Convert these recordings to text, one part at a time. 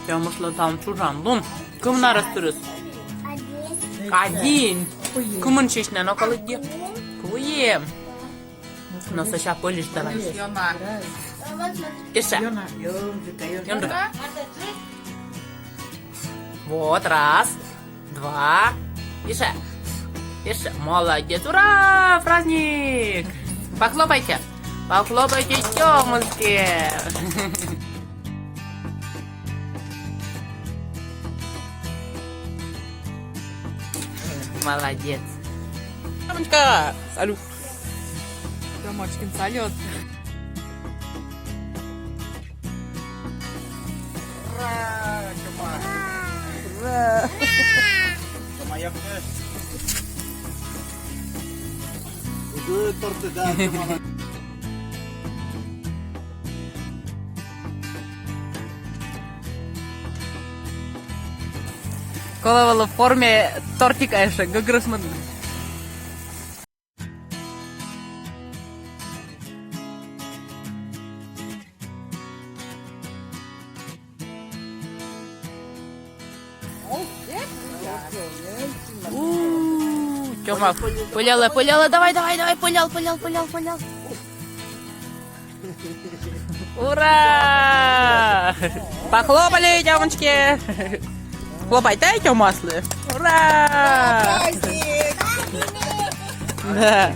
Тёмушла там чужандун. Кым нарастырыз? Один. Кымын чечнен околыги? Куем. Ну, сейчас полишь давай. Еще. Ёнжика. Вот, раз, два. Еще. Еще. Молодец. Ура! Праздник! Похлопайте. Похлопайте Тёмушке. Молодец. Тёмочка, салют. Тёмочкин салют. Ура! Тёма! Ура! Тёма, як ти? Готує торти, да, Тёма. Коли було в формі тортика ще, гагросман. Тёма, пыляла, давай, пылял. Ура! Похлопали, девочки! Хлопайте масло. Ура! Да.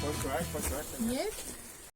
Покрась.